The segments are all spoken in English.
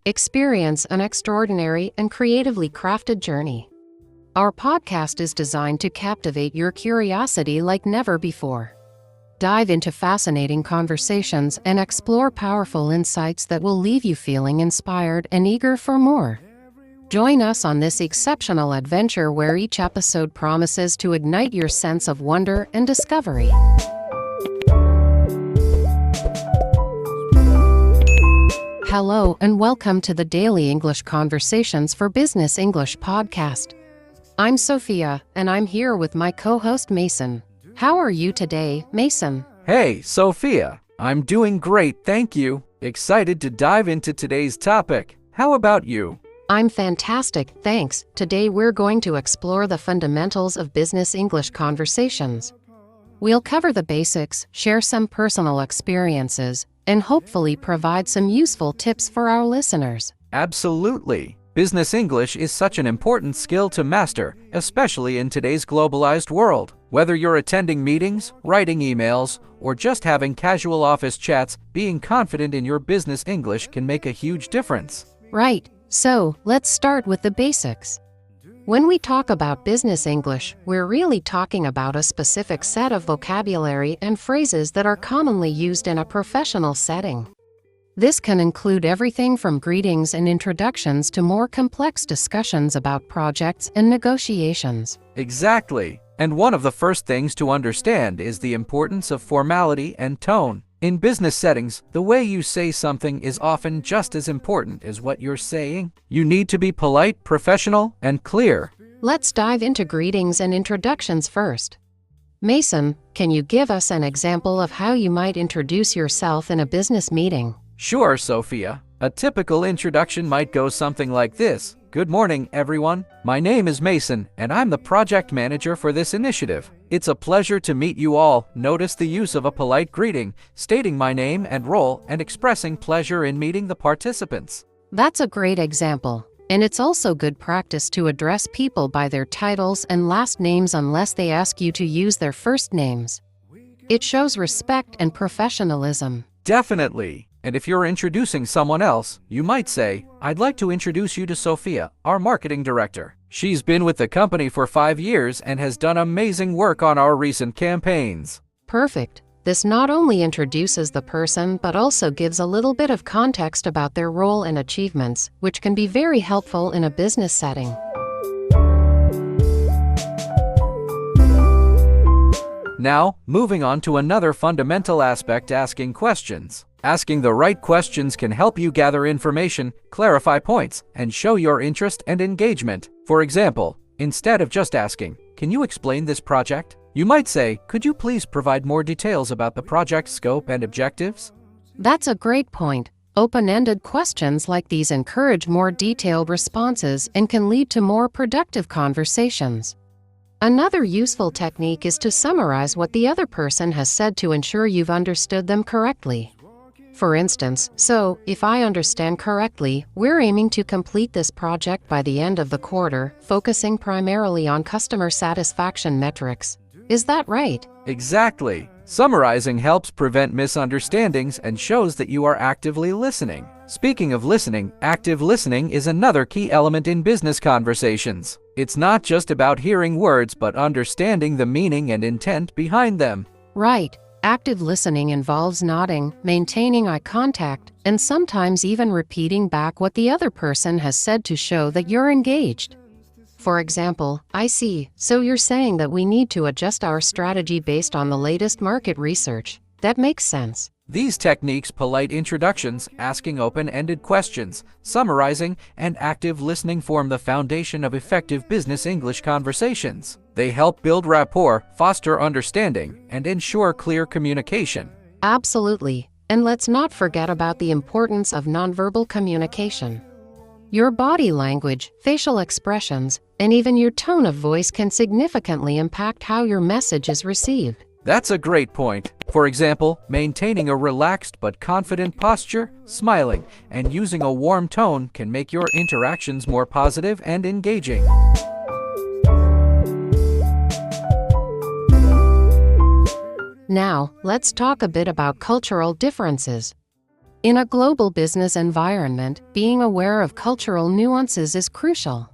Experience an extraordinary and creatively crafted journey. Our podcast is designed to captivate your curiosity like never before. Dive into fascinating conversations and explore powerful insights that will leave you feeling inspired and eager for more. Join us on this exceptional adventure where each episode promises to ignite your sense of wonder and discovery. Hello and welcome to the Daily English Conversations for Business English podcast. I'm Sophia, and I'm here with my co-host Mason. How are you today, Mason? Hey, Sophia. I'm doing great, thank you. Excited to dive into today's topic. How about you? I'm fantastic, thanks. Today we're going to explore the fundamentals of business English conversations. We'll cover the basics, share some personal experiences, and hopefully provide some useful tips for our listeners. Absolutely. Business English is such an important skill to master, especially in today's globalized world. Whether you're attending meetings, writing emails, or just having casual office chats, being confident in your business English can make a huge difference. Right. So, let's start with the basics. When we talk about business English, we're really talking about a specific set of vocabulary and phrases that are commonly used in a professional setting. This can include everything from greetings and introductions to more complex discussions about projects and negotiations. Exactly. And one of the first things to understand is the importance of formality and tone. In business settings, the way you say something is often just as important as what you're saying. You need to be polite, professional, and clear. Let's dive into greetings and introductions first. Mason, can you give us an example of how you might introduce yourself in a business meeting? Sure, Sophia. A typical introduction might go something like this. Good morning, everyone. My name is Mason, and I'm the project manager for this initiative. It's a pleasure to meet you all. Notice the use of a polite greeting, stating my name and role, and expressing pleasure in meeting the participants. That's a great example. And it's also good practice to address people by their titles and last names unless they ask you to use their first names. It shows respect and professionalism. Definitely. And if you're introducing someone else, you might say, I'd like to introduce you to Sophia, our marketing director. She's been with the company for 5 years and has done amazing work on our recent campaigns. Perfect. This not only introduces the person but also gives a little bit of context about their role and achievements, which can be very helpful in a business setting. Now, moving on to another fundamental aspect, asking questions. Asking the right questions can help you gather information, clarify points, and show your interest and engagement. For example, instead of just asking, "Can you explain this project?" you might say, "Could you please provide more details about the project scope and objectives?" That's a great point. Open-ended questions like these encourage more detailed responses and can lead to more productive conversations. Another useful technique is to summarize what the other person has said to ensure you've understood them correctly. For instance, so, if I understand correctly, we're aiming to complete this project by the end of the quarter, focusing primarily on customer satisfaction metrics. Is that right? Exactly. Summarizing helps prevent misunderstandings and shows that you are actively listening. Speaking of listening, active listening is another key element in business conversations. It's not just about hearing words but understanding the meaning and intent behind them. Right. Active listening involves nodding, maintaining eye contact, and sometimes even repeating back what the other person has said to show that you're engaged. For example, I see, so you're saying that we need to adjust our strategy based on the latest market research. That makes sense. These techniques, polite introductions, asking open-ended questions, summarizing, and active listening form the foundation of effective business English conversations. They help build rapport, foster understanding, and ensure clear communication. Absolutely. And let's not forget about the importance of nonverbal communication. Your body language, facial expressions, and even your tone of voice can significantly impact how your message is received. That's a great point. For example, maintaining a relaxed but confident posture, smiling, and using a warm tone can make your interactions more positive and engaging. Now, let's talk a bit about cultural differences. In a global business environment, being aware of cultural nuances is crucial.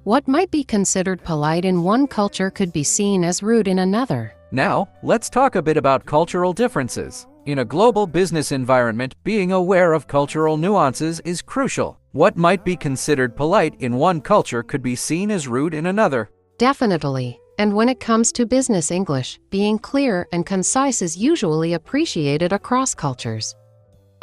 What might be considered polite in one culture could be seen as rude in another. Now, let's talk a bit about cultural differences. In a global business environment, being aware of cultural nuances is crucial. What might be considered polite in one culture could be seen as rude in another. Definitely. And when it comes to business English, being clear and concise is usually appreciated across cultures.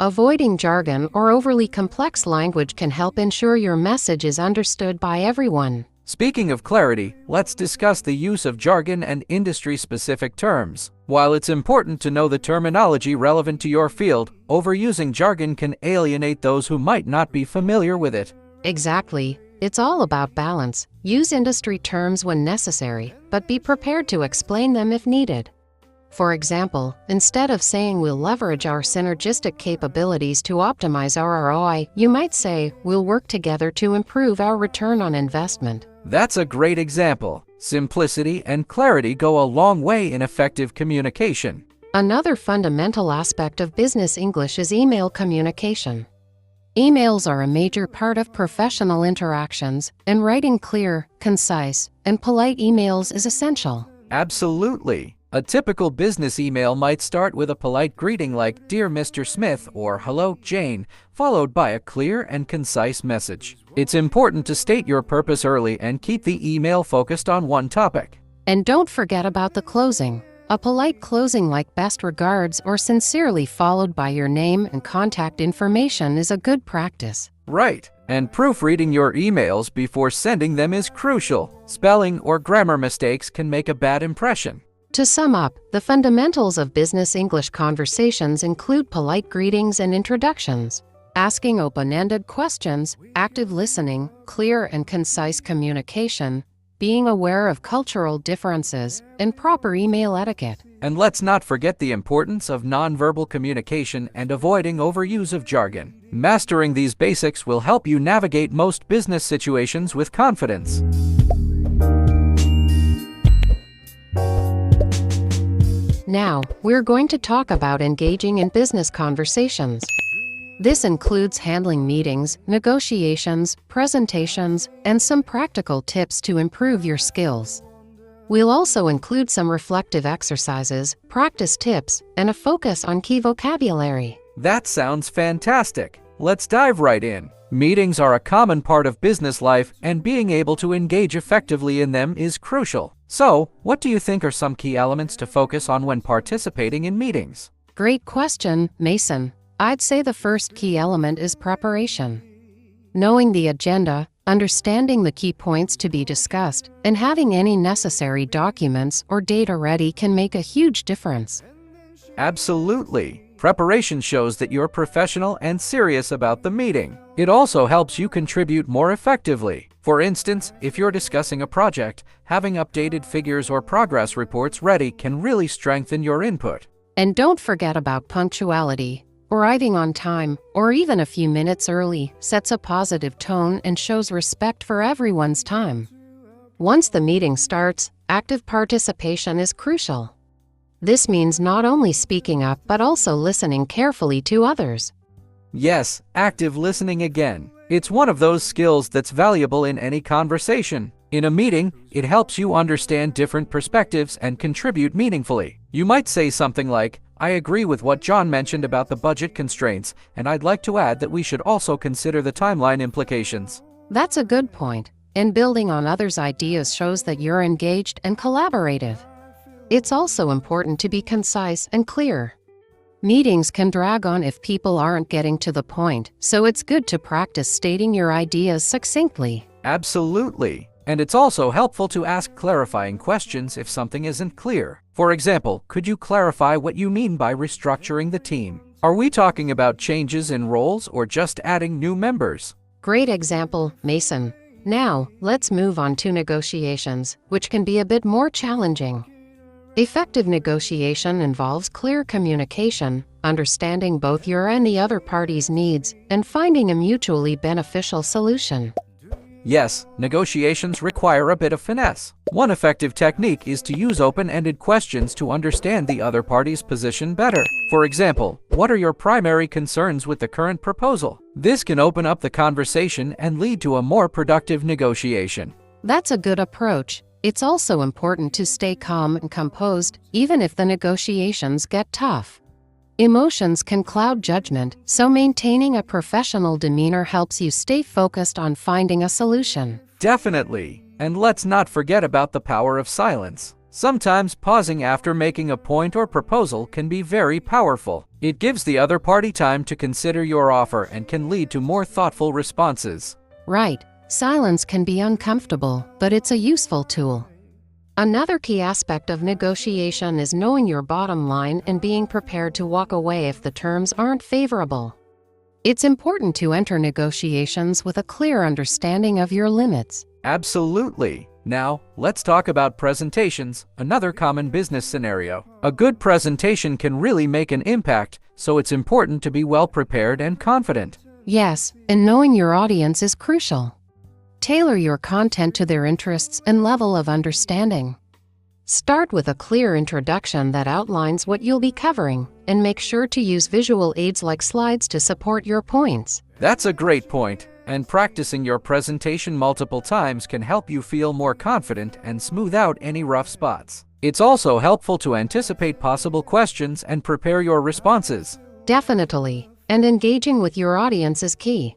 Avoiding jargon or overly complex language can help ensure your message is understood by everyone. Speaking of clarity, let's discuss the use of jargon and industry-specific terms. While it's important to know the terminology relevant to your field, overusing jargon can alienate those who might not be familiar with it. Exactly. It's all about balance. Use industry terms when necessary, but be prepared to explain them if needed. For example, instead of saying we'll leverage our synergistic capabilities to optimize our ROI, you might say we'll work together to improve our return on investment. That's a great example. Simplicity and clarity go a long way in effective communication. Another fundamental aspect of business English is email communication. Emails are a major part of professional interactions, and writing clear, concise, and polite emails is essential. Absolutely. A typical business email might start with a polite greeting like "Dear Mr. Smith" or "Hello, Jane," followed by a clear and concise message. It's important to state your purpose early and keep the email focused on one topic. And don't forget about the closing. A polite closing like "Best regards" or "Sincerely" followed by your name and contact information is a good practice. Right. And proofreading your emails before sending them is crucial. Spelling or grammar mistakes can make a bad impression. To sum up, the fundamentals of business English conversations include polite greetings and introductions, asking open-ended questions, active listening, clear and concise communication, being aware of cultural differences, and proper email etiquette. And let's not forget the importance of nonverbal communication and avoiding overuse of jargon. Mastering these basics will help you navigate most business situations with confidence. Now, we're going to talk about engaging in business conversations. This includes handling meetings, negotiations, presentations, and some practical tips to improve your skills. We'll also include some reflective exercises, practice tips, and a focus on key vocabulary. That sounds fantastic. Let's dive right in. Meetings are a common part of business life, and being able to engage effectively in them is crucial. So, what do you think are some key elements to focus on when participating in meetings? Great question, Mason. I'd say the first key element is preparation. Knowing the agenda, understanding the key points to be discussed, and having any necessary documents or data ready can make a huge difference. Absolutely. Preparation shows that you're professional and serious about the meeting. It also helps you contribute more effectively. For instance, if you're discussing a project, having updated figures or progress reports ready can really strengthen your input. And don't forget about punctuality. Arriving on time, or even a few minutes early, sets a positive tone and shows respect for everyone's time. Once the meeting starts, active participation is crucial. This means not only speaking up but also listening carefully to others. Yes, active listening again. It's one of those skills that's valuable in any conversation. In a meeting, it helps you understand different perspectives and contribute meaningfully. You might say something like, "I agree with what John mentioned about the budget constraints, and I'd like to add that we should also consider the timeline implications." That's a good point, and building on others' ideas shows that you're engaged and collaborative. It's also important to be concise and clear. Meetings can drag on if people aren't getting to the point, so it's good to practice stating your ideas succinctly. Absolutely. And it's also helpful to ask clarifying questions if something isn't clear. For example, could you clarify what you mean by restructuring the team? Are we talking about changes in roles or just adding new members? Great example, Mason. Now, let's move on to negotiations, which can be a bit more challenging. Effective negotiation involves clear communication, understanding both your and the other party's needs, and finding a mutually beneficial solution. Yes, negotiations require a bit of finesse. One effective technique is to use open-ended questions to understand the other party's position better. For example, what are your primary concerns with the current proposal? This can open up the conversation and lead to a more productive negotiation. That's a good approach. It's also important to stay calm and composed, even if the negotiations get tough. Emotions can cloud judgment, so maintaining a professional demeanor helps you stay focused on finding a solution. Definitely. And let's not forget about the power of silence. Sometimes pausing after making a point or proposal can be very powerful. It gives the other party time to consider your offer and can lead to more thoughtful responses. Right. Silence can be uncomfortable, but it's a useful tool. Another key aspect of negotiation is knowing your bottom line and being prepared to walk away if the terms aren't favorable. It's important to enter negotiations with a clear understanding of your limits. Absolutely. Now, let's talk about presentations, another common business scenario. A good presentation can really make an impact, so it's important to be well prepared and confident. Yes, and knowing your audience is crucial. Tailor your content to their interests and level of understanding. Start with a clear introduction that outlines what you'll be covering, and make sure to use visual aids like slides to support your points. That's a great point, and practicing your presentation multiple times can help you feel more confident and smooth out any rough spots. It's also helpful to anticipate possible questions and prepare your responses. Definitely, and engaging with your audience is key.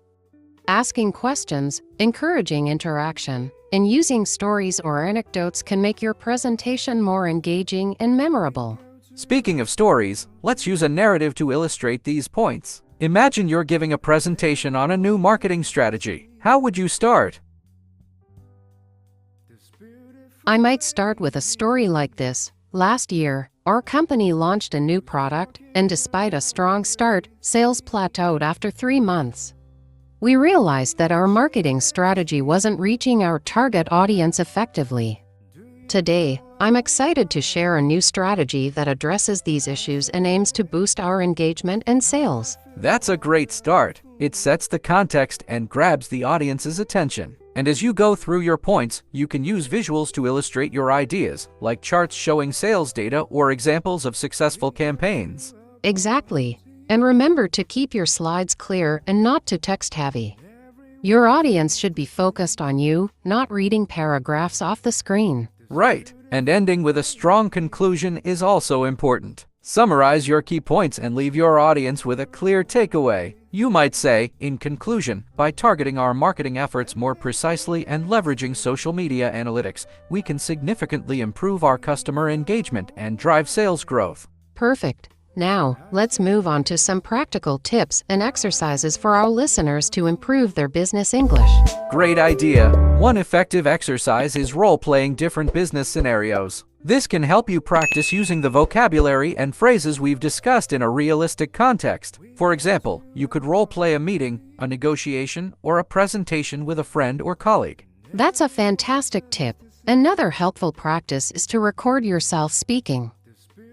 Asking questions, encouraging interaction, and using stories or anecdotes can make your presentation more engaging and memorable. Speaking of stories, let's use a narrative to illustrate these points. Imagine you're giving a presentation on a new marketing strategy. How would you start? I might start with a story like this. Last year, our company launched a new product, and despite a strong start, sales plateaued after 3 months. We realized that our marketing strategy wasn't reaching our target audience effectively. Today, I'm excited to share a new strategy that addresses these issues and aims to boost our engagement and sales. That's a great start. It sets the context and grabs the audience's attention. And as you go through your points, you can use visuals to illustrate your ideas, like charts showing sales data or examples of successful campaigns. Exactly. And remember to keep your slides clear and not too text-heavy. Your audience should be focused on you, not reading paragraphs off the screen. Right. And ending with a strong conclusion is also important. Summarize your key points and leave your audience with a clear takeaway. You might say, in conclusion, by targeting our marketing efforts more precisely and leveraging social media analytics, we can significantly improve our customer engagement and drive sales growth. Perfect. Now, let's move on to some practical tips and exercises for our listeners to improve their business English. Great idea! One effective exercise is role-playing different business scenarios. This can help you practice using the vocabulary and phrases we've discussed in a realistic context. For example, you could role-play a meeting, a negotiation, or a presentation with a friend or colleague. That's a fantastic tip. Another helpful practice is to record yourself speaking.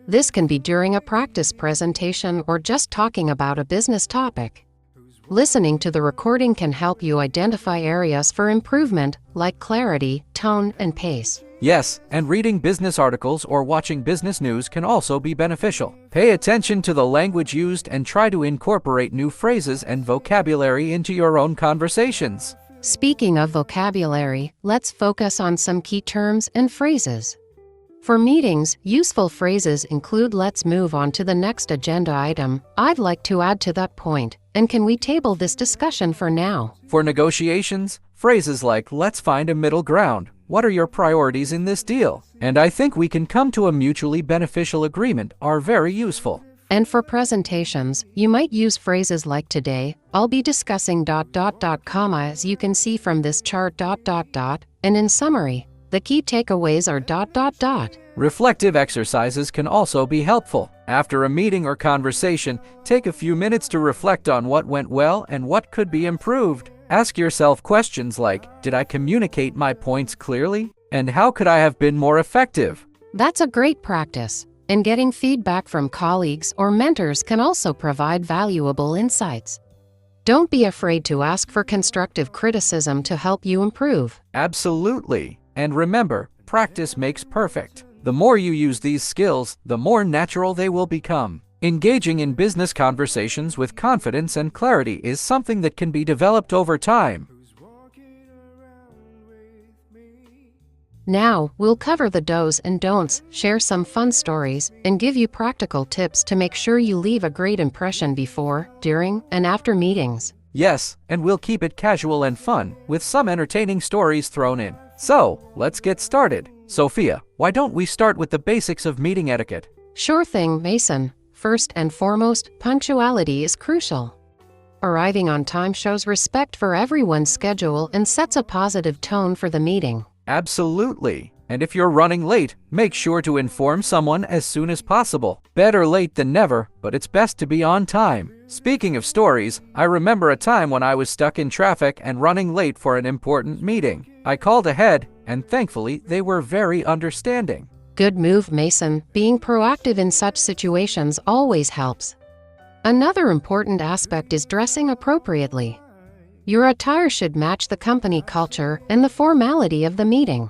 This can be during a practice presentation or just talking about a business topic. Listening to the recording can help you identify areas for improvement, like clarity, tone, and pace. Yes, and reading business articles or watching business news can also be beneficial. Pay attention to the language used and try to incorporate new phrases and vocabulary into your own conversations. Speaking of vocabulary, let's focus on some key terms and phrases. For meetings, useful phrases include "let's move on to the next agenda item," "I'd like to add to that point," and "can we table this discussion for now?" For negotiations, phrases like "let's find a middle ground," "what are your priorities in this deal?" and "I think we can come to a mutually beneficial agreement" are very useful. And for presentations, you might use phrases like "today, I'll be discussing ... as you can see from this chart ... and in summary, the key takeaways are ... Reflective exercises can also be helpful. After a meeting or conversation, take a few minutes to reflect on what went well and what could be improved. Ask yourself questions like, did I communicate my points clearly? And how could I have been more effective? That's a great practice. And getting feedback from colleagues or mentors can also provide valuable insights. Don't be afraid to ask for constructive criticism to help you improve. Absolutely. And remember, practice makes perfect. The more you use these skills, the more natural they will become. Engaging in business conversations with confidence and clarity is something that can be developed over time. Now, we'll cover the do's and don'ts, share some fun stories, and give you practical tips to make sure you leave a great impression before, during, and after meetings. Yes, and we'll keep it casual and fun, with some entertaining stories thrown in. So, let's get started. Sophia, why don't we start with the basics of meeting etiquette? Sure thing, Mason. First and foremost, punctuality is crucial. Arriving on time shows respect for everyone's schedule and sets a positive tone for the meeting. Absolutely. And if you're running late, make sure to inform someone as soon as possible. Better late than never, but it's best to be on time. Speaking of stories, I remember a time when I was stuck in traffic and running late for an important meeting. I called ahead, and thankfully, they were very understanding. Good move, Mason. Being proactive in such situations always helps. Another important aspect is dressing appropriately. Your attire should match the company culture and the formality of the meeting.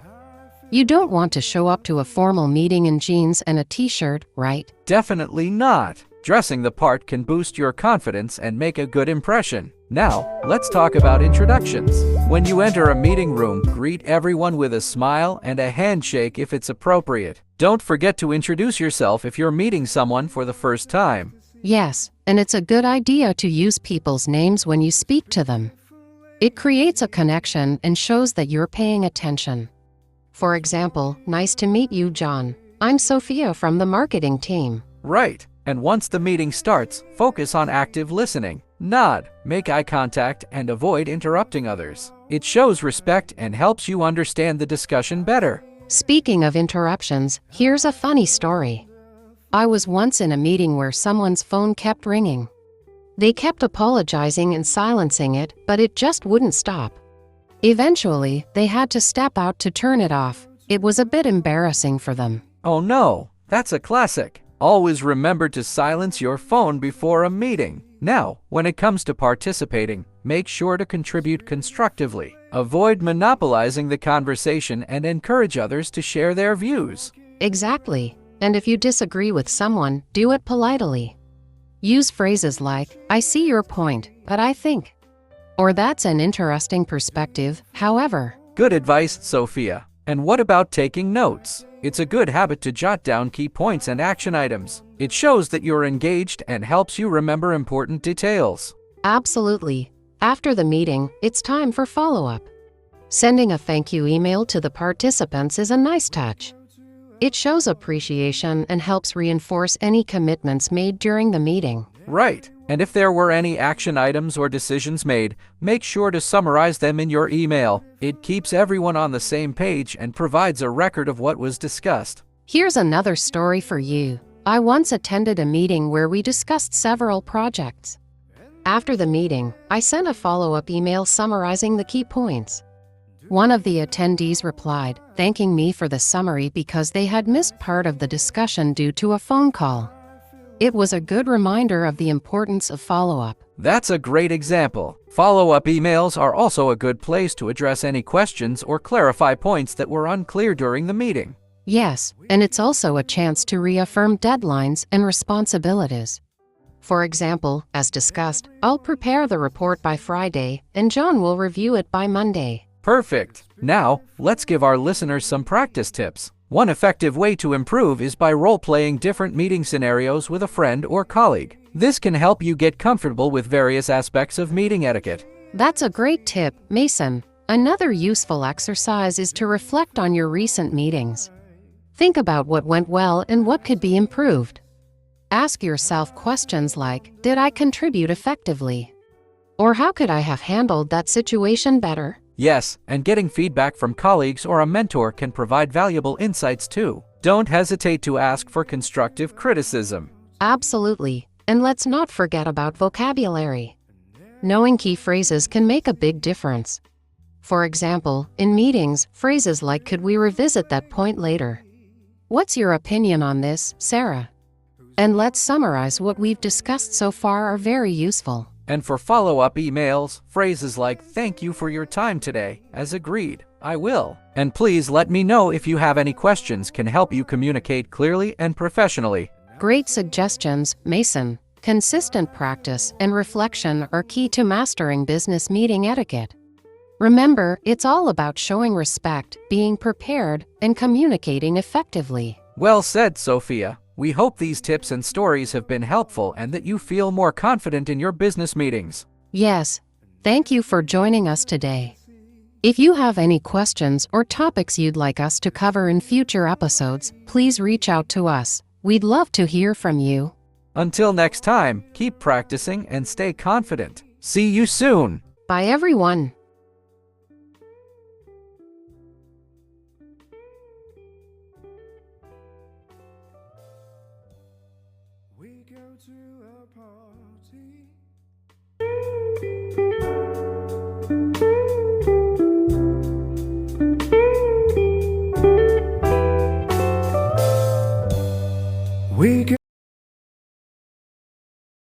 You don't want to show up to a formal meeting in jeans and a t-shirt, right? Definitely not. Dressing the part can boost your confidence and make a good impression. Now, let's talk about introductions. When you enter a meeting room, greet everyone with a smile and a handshake if it's appropriate. Don't forget to introduce yourself if you're meeting someone for the first time. Yes, and it's a good idea to use people's names when you speak to them. It creates a connection and shows that you're paying attention. For example, nice to meet you, John. I'm Sophia from the marketing team. Right. And once the meeting starts, focus on active listening. Nod, make eye contact, and avoid interrupting others. It shows respect and helps you understand the discussion better. Speaking of interruptions, here's a funny story. I was once in a meeting where someone's phone kept ringing. They kept apologizing and silencing it, but it just wouldn't stop. Eventually, they had to step out to turn it off. It was a bit embarrassing for them. Oh no, that's a classic. Always remember to silence your phone before a meeting. Now, when it comes to participating, make sure to contribute constructively. Avoid monopolizing the conversation and encourage others to share their views. Exactly. And if you disagree with someone, do it politely. Use phrases like, I see your point, but I think. Or that's an interesting perspective, however. Good advice, Sophia. And what about taking notes? It's a good habit to jot down key points and action items. It shows that you're engaged and helps you remember important details. Absolutely. After the meeting, it's time for follow-up. Sending a thank you email to the participants is a nice touch. It shows appreciation and helps reinforce any commitments made during the meeting. Right. And if there were any action items or decisions made, make sure to summarize them in your email. It keeps everyone on the same page and provides a record of what was discussed. Here's another story for you. I once attended a meeting where we discussed several projects. After the meeting, I sent a follow-up email summarizing the key points. One of the attendees replied, thanking me for the summary because they had missed part of the discussion due to a phone call. It was a good reminder of the importance of follow-up. That's a great example. Follow-up emails are also a good place to address any questions or clarify points that were unclear during the meeting. Yes, and it's also a chance to reaffirm deadlines and responsibilities. For example, as discussed, I'll prepare the report by Friday, and John will review it by Monday. Perfect. Now, let's give our listeners some practice tips. One effective way to improve is by role-playing different meeting scenarios with a friend or colleague. This can help you get comfortable with various aspects of meeting etiquette. That's a great tip, Mason. Another useful exercise is to reflect on your recent meetings. Think about what went well and what could be improved. Ask yourself questions like, did I contribute effectively? Or how could I have handled that situation better? Yes, and getting feedback from colleagues or a mentor can provide valuable insights too. Don't hesitate to ask for constructive criticism. Absolutely. And let's not forget about vocabulary. Knowing key phrases can make a big difference. For example, in meetings, phrases like, could we revisit that point later? What's your opinion on this, Sarah? And let's summarize what we've discussed so far are very useful. And for follow-up emails, phrases like "Thank you for your time today," "As agreed, I will," and "Please let me know if you have any questions" can help you communicate clearly and professionally. Great suggestions, Mason. Consistent practice and reflection are key to mastering business meeting etiquette. Remember, it's all about showing respect, being prepared, and communicating effectively. Well said, Sophia. We hope these tips and stories have been helpful and that you feel more confident in your business meetings. Yes, thank you for joining us today. If you have any questions or topics you'd like us to cover in future episodes, please reach out to us. We'd love to hear from you. Until next time, keep practicing and stay confident. See you soon. Bye, everyone. We go to a party.